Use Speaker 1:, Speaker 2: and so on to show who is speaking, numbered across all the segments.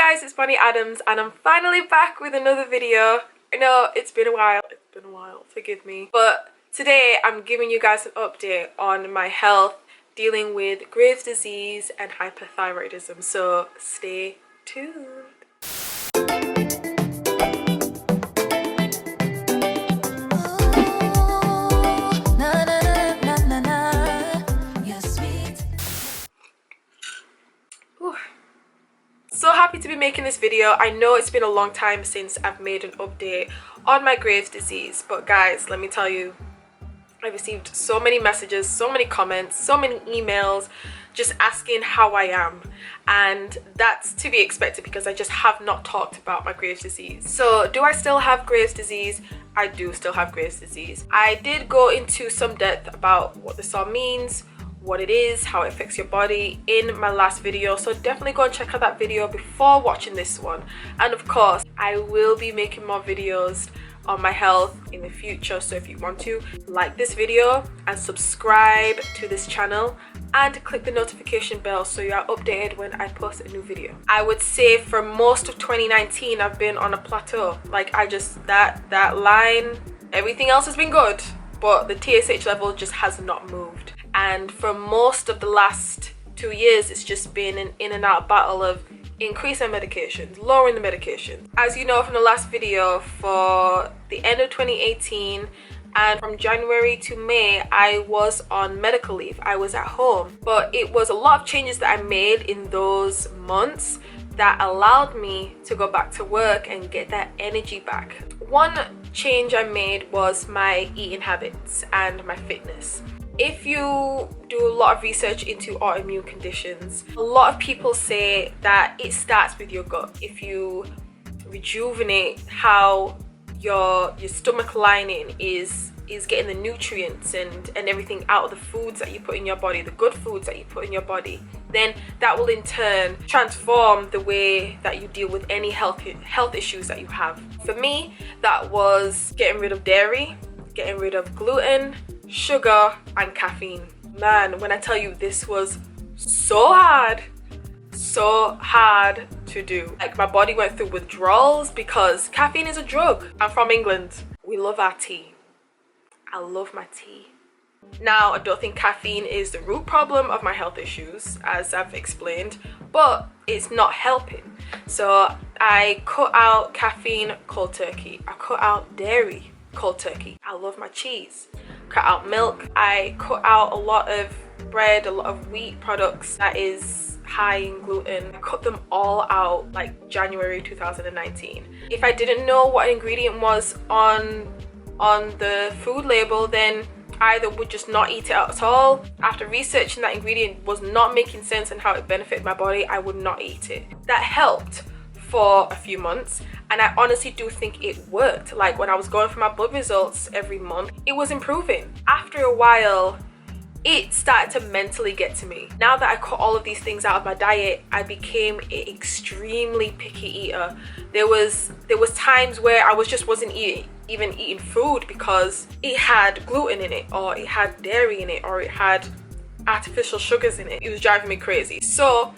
Speaker 1: guys, it's Bonnie Adams and I'm finally back with another video. I know it's been a while, forgive me. But today I'm giving you guys an update on my health dealing with Graves' disease and hyperthyroidism, so stay tuned. So happy to be making this video. I know it's been a long time since I've made an update on my Graves' disease, but guys, let me tell you, I received so many messages, so many comments, so many emails just asking how I am, and that's to be expected because I just have not talked about my Graves' disease. So do I still have Graves' disease? I do still have Graves' disease. I did go into some depth about what this all means, what it is, how it affects your body in my last video, so definitely go and check out that video before watching this one. And of course, I will be making more videos on my health in the future, so if you want to, like this video and subscribe to this channel and click the notification bell so you are updated when I post a new video. I would say for most of 2019 I've been on a plateau. Like, I just, that line, everything else has been good, but the TSH level just has not moved. And for most of the last 2 years, it's just been an in and out battle of increasing medications, lowering the medications. As you know from the last video, for the end of 2018 and from January to May, I was on medical leave. I was at home, but it was a lot of changes that I made in those months that allowed me to go back to work and get that energy back. One change I made was my eating habits and my fitness. If you do a lot of research into autoimmune conditions, a lot of people say that it starts with your gut. If you rejuvenate how your stomach lining is getting the nutrients and everything out of the foods that you put in your body, the good foods that you put in your body, then that will in turn transform the way that you deal with any health issues that you have. For me, that was getting rid of dairy, getting rid of gluten, sugar and caffeine. Man, when I tell you, this was so hard to do. Like, my body went through withdrawals because caffeine is a drug. I'm from England. We love our tea. I love my tea. Now, I don't think caffeine is the root problem of my health issues, as I've explained, but it's not helping. So I cut out caffeine cold turkey. I cut out dairy cold turkey. I love my cheese. Cut out milk. I cut out a lot of bread, a lot of wheat products that is high in gluten. I cut them all out like January 2019. If I didn't know what ingredient was on the food label, then I either would just not eat it at all. After researching that ingredient was not making sense and how it benefited my body, I would not eat it. That helped for a few months, and I honestly do think it worked. Like, when I was going for my blood results every month, it was improving. After a while, it started to mentally get to me. Now that I cut all of these things out of my diet, I became an extremely picky eater. There was times where I wasn't even eating food because it had gluten in it, or it had dairy in it, or it had artificial sugars in it. It was driving me crazy. So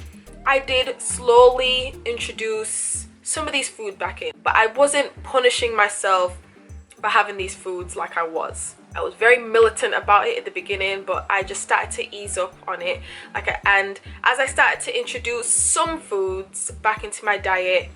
Speaker 1: I did slowly introduce some of these food back in, but I wasn't punishing myself for having these foods like I was. I was very militant about it at the beginning, but I just started to ease up on it. And as I started to introduce some foods back into my diet,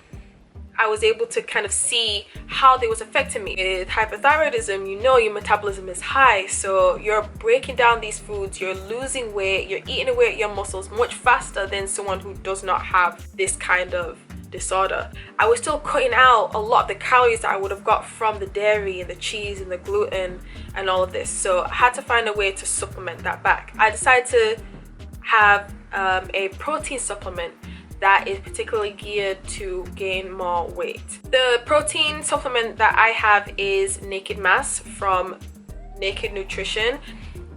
Speaker 1: I was able to kind of see how they was affecting me. With hyperthyroidism, you know your metabolism is high, so you're breaking down these foods, you're losing weight, you're eating away at your muscles much faster than someone who does not have this kind of disorder. I was still cutting out a lot of the calories that I would have got from the dairy and the cheese and the gluten and all of this, so I had to find a way to supplement that back. I decided to have a protein supplement that is particularly geared to gain more weight. The protein supplement that I have is Naked Mass from Naked Nutrition.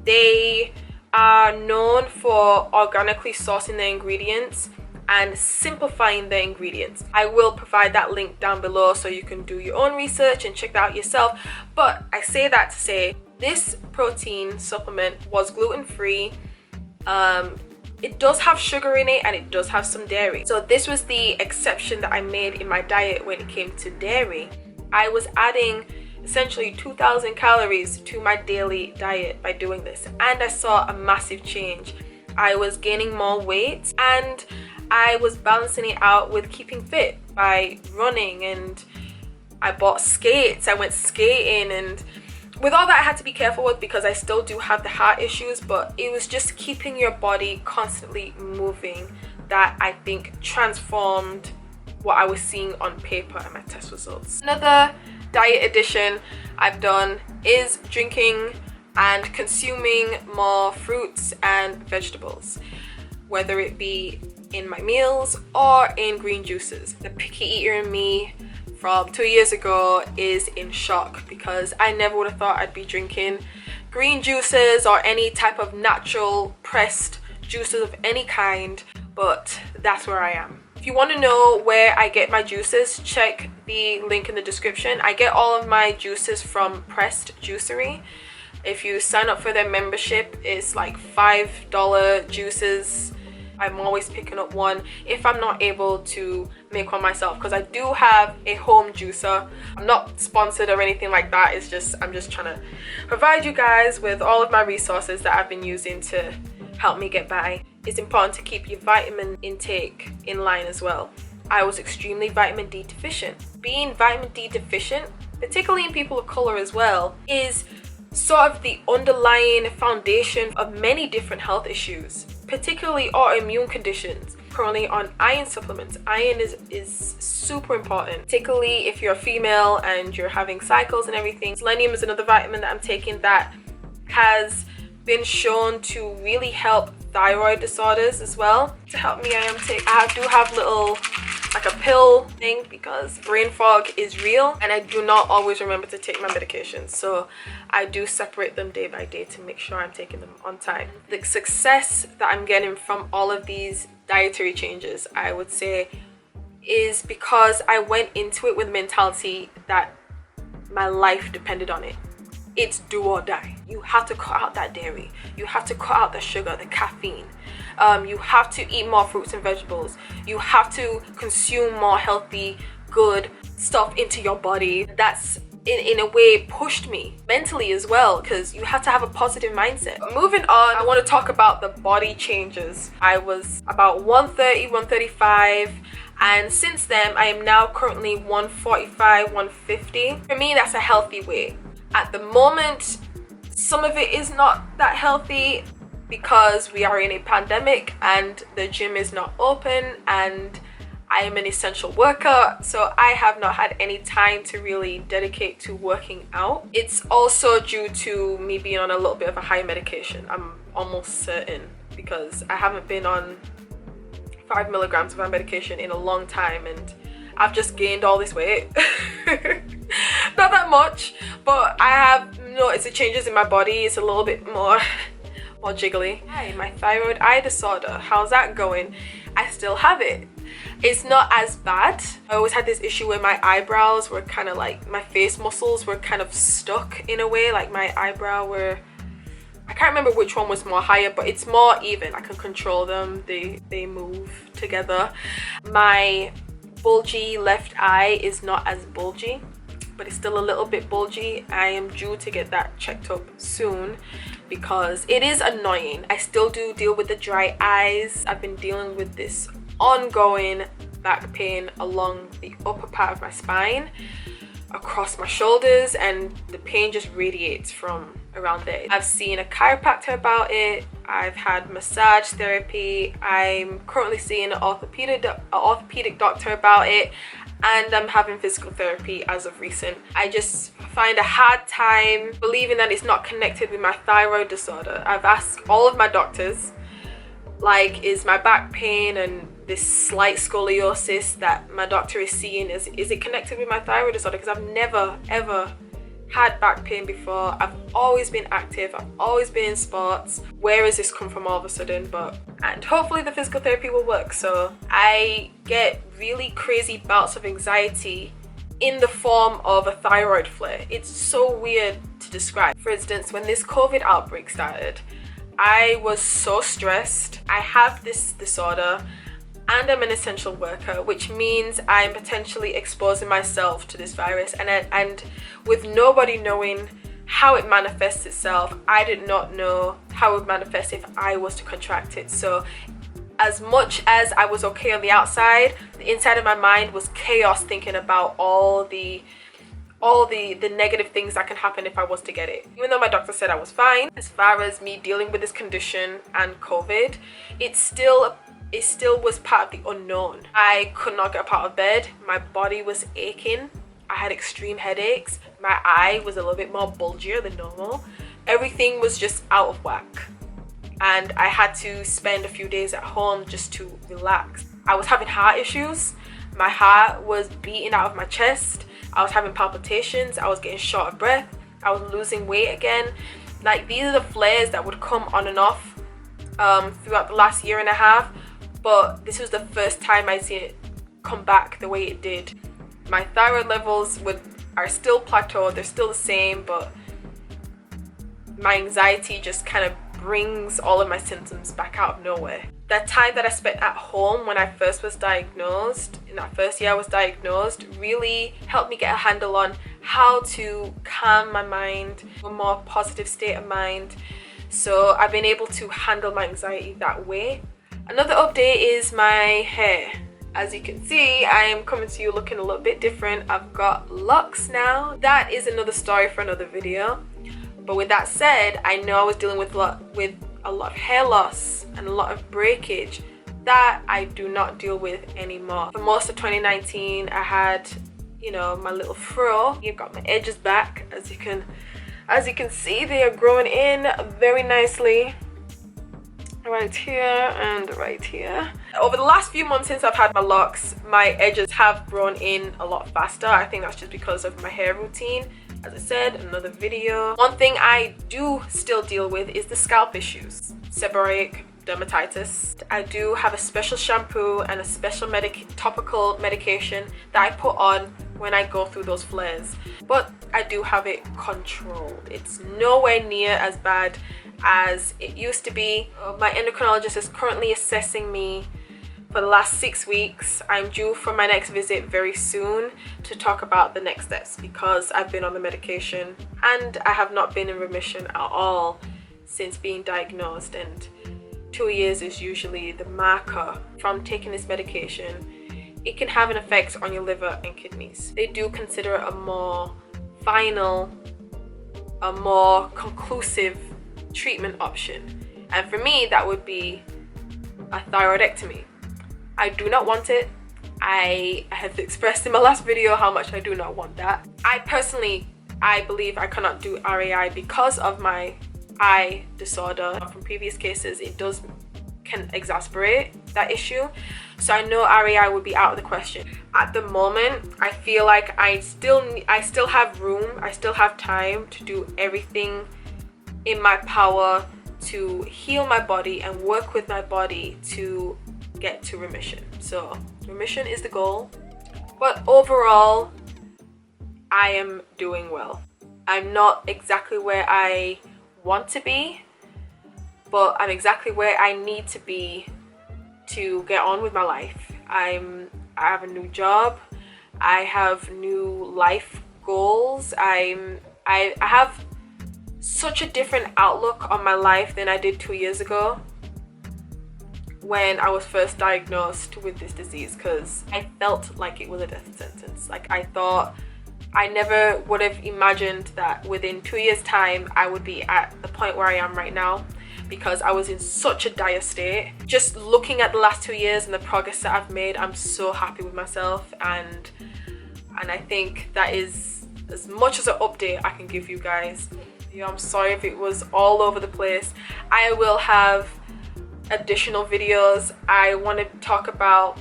Speaker 1: They are known for organically sourcing their ingredients and simplifying the ingredients. I will provide that link down below so you can do your own research and check that out yourself. But I say that to say this protein supplement was gluten-free, it does have sugar in it and it does have some dairy. So this was the exception that I made in my diet when it came to dairy. I was adding essentially 2,000 calories to my daily diet by doing this, and I saw a massive change. I was gaining more weight and I was balancing it out with keeping fit by running, and I bought skates, I went skating, and with all that I had to be careful with because I still do have the heart issues, but it was just keeping your body constantly moving that I think transformed what I was seeing on paper and my test results. Another diet addition I've done is drinking and consuming more fruits and vegetables, whether it be in my meals or in green juices. The picky eater in me from 2 years ago is in shock because I never would have thought I'd be drinking green juices or any type of natural pressed juices of any kind, but that's where I am. If you want to know where I get my juices, check the link in the description. I get all of my juices from Pressed Juicery. If you sign up for their membership, it's like $5 juices. I'm always picking up one if I'm not able to make one myself, because I do have a home juicer. I'm not sponsored or anything like that. It's just, I'm just trying to provide you guys with all of my resources that I've been using to help me get by. It's important to keep your vitamin intake in line as well. I was extremely vitamin D deficient. Being vitamin D deficient, particularly in people of color as well, is sort of the underlying foundation of many different health issues, particularly autoimmune conditions. Currently on iron supplements. Iron is super important, particularly if you're a female and you're having cycles and everything. Selenium is another vitamin that I'm taking that has been shown to really help thyroid disorders as well. To help me, I do have little like a pill thing because brain fog is real and I do not always remember to take my medications, so I do separate them day by day to make sure I'm taking them on time. The success that I'm getting from all of these dietary changes, I would say, is because I went into it with a mentality that my life depended on it. It's do or die. You have to cut out that dairy. You have to cut out the sugar, the caffeine. You have to eat more fruits and vegetables. You have to consume more healthy, good stuff into your body. That's in a way pushed me mentally as well, because you have to have a positive mindset. But moving on, I want to talk about the body changes. I was about 130, 135. And since then, I am now currently 145, 150. For me, that's a healthy weight. At the moment, some of it is not that healthy because we are in a pandemic and the gym is not open and I am an essential worker, so I have not had any time to really dedicate to working out. It's also due to me being on a little bit of a high medication, I'm almost certain, because I haven't been on 5 milligrams of my medication in a long time and I've just gained all this weight. Not that much, but I have noticed the changes in my body. It's a little bit more jiggly. Hi, my thyroid eye disorder, how's that going? I still have it. It's not as bad. I always had this issue where my eyebrows were kind of like, my face muscles were kind of stuck in a way, like my eyebrow were, I can't remember which one was more higher, but it's more even. I can control them, they move together. My bulgy left eye is not as bulgy, but it's still a little bit bulgy. I am due to get that checked up soon because it is annoying. I still do deal with the dry eyes. I've been dealing with this ongoing back pain along the upper part of my spine, across my shoulders, and the pain just radiates from around there. I've seen a chiropractor about it. I've had massage therapy. I'm currently seeing an orthopedic doctor about it, and I'm having physical therapy as of recent. I just find a hard time believing that it's not connected with my thyroid disorder. I've asked all of my doctors, like, is my back pain and this slight scoliosis that my doctor is seeing, is it connected with my thyroid disorder? Because I've never ever had back pain before. I've always been active, I've always been in sports. Where has this come from all of a sudden? And hopefully the physical therapy will work. So I get really crazy bouts of anxiety in the form of a thyroid flare. It's so weird to describe. For instance, when this COVID outbreak started, I was so stressed. I have this disorder and I'm an essential worker, which means I'm potentially exposing myself to this virus, and with nobody knowing how it manifests itself, I did not know how it would manifest if I was to contract it. So as much as I was okay on the outside, the inside of my mind was chaos, thinking about all the negative things that can happen if I was to get it. Even though my doctor said I was fine, as far as me dealing with this condition and COVID, it still was part of the unknown. I could not get up out of bed. My body was aching. I had extreme headaches. My eye was a little bit more bulgier than normal. Everything was just out of whack. And I had to spend a few days at home just to relax. I was having heart issues. My heart was beating out of my chest. I was having palpitations. I was getting short of breath. I was losing weight again. Like, these are the flares that would come on and off throughout the last year and a half. But this was the first time I'd seen it come back the way it did. My thyroid levels are still plateaued. They're still the same, but my anxiety just kind of brings all of my symptoms back out of nowhere. That time that I spent at home when I first was diagnosed, in that first year I was diagnosed, really helped me get a handle on how to calm my mind, a more positive state of mind. So I've been able to handle my anxiety that way. Another update is my hair. As you can see, I am coming to you looking a little bit different. I've got locks now. That is another story for another video. But with that said, I know I was dealing with a lot of hair loss and a lot of breakage that I do not deal with anymore. For most of 2019, I had, my little fro. You've got my edges back. As you can see, they are growing in very nicely. Right here and right here. Over the last few months since I've had my locks, my edges have grown in a lot faster. I think that's just because of my hair routine. As I said, another video. One thing I do still deal with is the scalp issues. Seborrheic dermatitis. I do have a special shampoo and a special topical medication that I put on when I go through those flares. But I do have it controlled. It's nowhere near as bad as it used to be. My endocrinologist is currently assessing me for the last 6 weeks. I'm due for my next visit very soon to talk about the next steps, because I've been on the medication and I have not been in remission at all since being diagnosed, and 2 years is usually the marker from taking this medication. It can have an effect on your liver and kidneys. They do consider it a more final, a more conclusive treatment option, and for me that would be a thyroidectomy. I do not want it. I have expressed in my last video how much I do not want that. I believe I cannot do RAI because of my eye disorder. From previous cases, it can exacerbate that issue, so I know RAI would be out of the question. At the moment, I feel like I still have room, I still have time to do everything in my power to heal my body and work with my body to get to remission. So remission is the goal, but overall I am doing well. I'm not exactly where I want to be, but I'm exactly where I need to be to get on with my life. I have a new job, I have new life goals. I have such a different outlook on my life than I did 2 years ago when I was first diagnosed with this disease, because I felt like it was a death sentence. Like, I never would have imagined that within 2 years' time I would be at the point where I am right now, because I was in such a dire state. Just looking at the last 2 years and the progress that I've made, I'm so happy with myself, and I think that is as much as an update I can give you guys. I'm sorry if it was all over the place. I will have additional videos. I want to talk about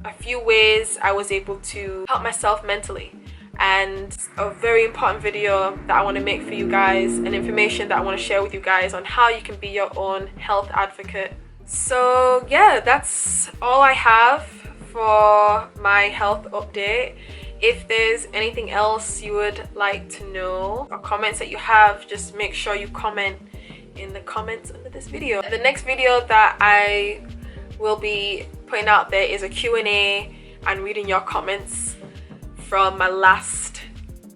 Speaker 1: a few ways I was able to help myself mentally, and a very important video that I want to make for you guys, and information that I want to share with you guys on how you can be your own health advocate. So yeah, that's all I have for my health update. If there's anything else you would like to know, or comments that you have, just make sure you comment in the comments under this video. The next video that I will be putting out there is a Q&A and reading your comments from my last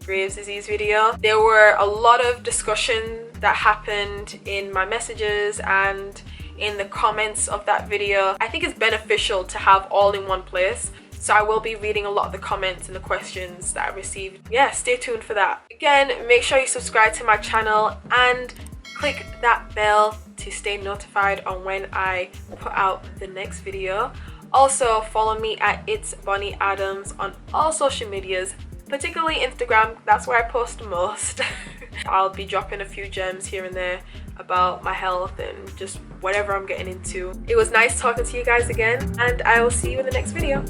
Speaker 1: Graves' disease video. There were a lot of discussion that happened in my messages and in the comments of that video. I think it's beneficial to have all in one place, so I will be reading a lot of the comments and the questions that I received. Yeah, stay tuned for that. Again, make sure you subscribe to my channel and click that bell to stay notified on when I put out the next video. Also, follow me at It's Bonnie Adams on all social medias, particularly Instagram. That's where I post the most. I'll be dropping a few gems here and there about my health and just whatever I'm getting into. It was nice talking to you guys again, and I will see you in the next video.